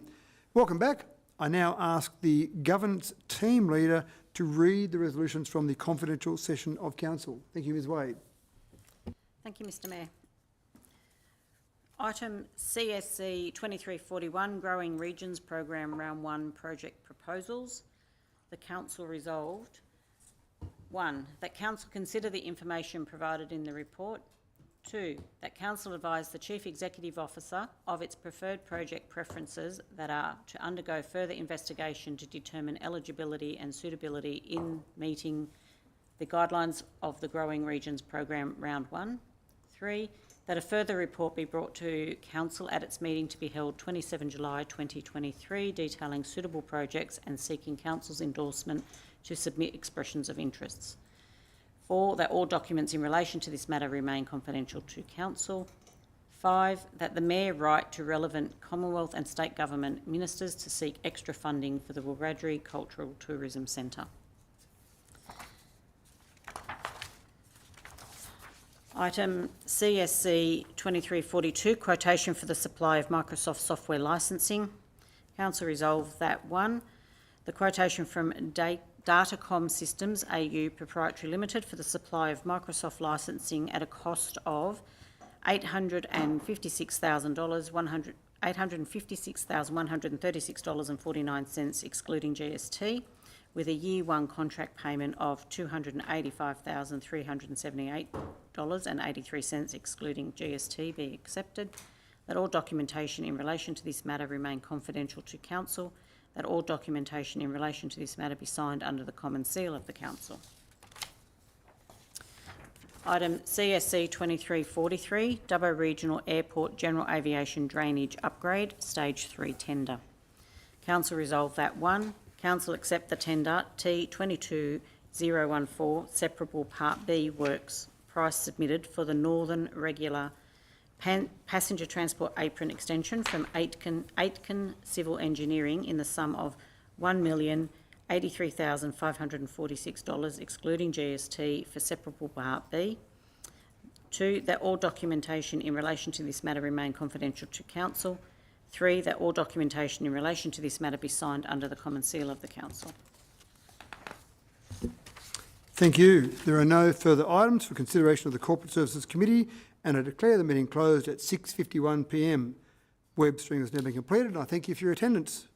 S3: Welcome back. I now ask the governance team leader to read the resolutions from the confidential session of council. Thank you, Ms Wade.
S11: Thank you, Mr Mayor. Item CSC 2341, Growing Regions Program Round 1 Project Proposals. The council resolved 1. That council consider the information provided in the report. 2. That council advise the Chief Executive Officer of its preferred project preferences that are to undergo further investigation to determine eligibility and suitability in meeting the guidelines of the Growing Regions Program Round 1. 3. That a further report be brought to council at its meeting to be held 27 July 2023, detailing suitable projects and seeking council's endorsement to submit expressions of interests. 4. That all documents in relation to this matter remain confidential to council. 5. That the Mayor write to relevant Commonwealth and state government ministers to seek extra funding for the Wiradjuri Cultural Tourism Centre. Item CSC 2342, quotation for the supply of Microsoft software licensing. Council resolve that 1. The quotation from Datacom Systems AU Proprietary Limited for the supply of Microsoft licensing at a cost of $856,136.49 excluding GST, with a year 1 contract payment of $285,378.83 excluding GST be accepted. That all documentation in relation to this matter remain confidential to council. That all documentation in relation to this matter be signed under the common seal of the council. Item CSC 2343, Dubbo Regional Airport General Aviation Drainage Upgrade, Stage 3 tender. Council resolve that 1. Council accept the tender T22014 Separable Part B works price submitted for the Northern Regular Passenger Transport Apron Extension from Aitken Civil Engineering in the sum of $1,083,546 excluding GST for Separable Part B. 2. That all documentation in relation to this matter remain confidential to council. 3. That all documentation in relation to this matter be signed under the common seal of the council.
S3: Thank you. There are no further items for consideration of the Corporate Services Committee, and I declare the meeting closed at 6:51 p.m. Web stream has now been completed, and I thank you for your attendance.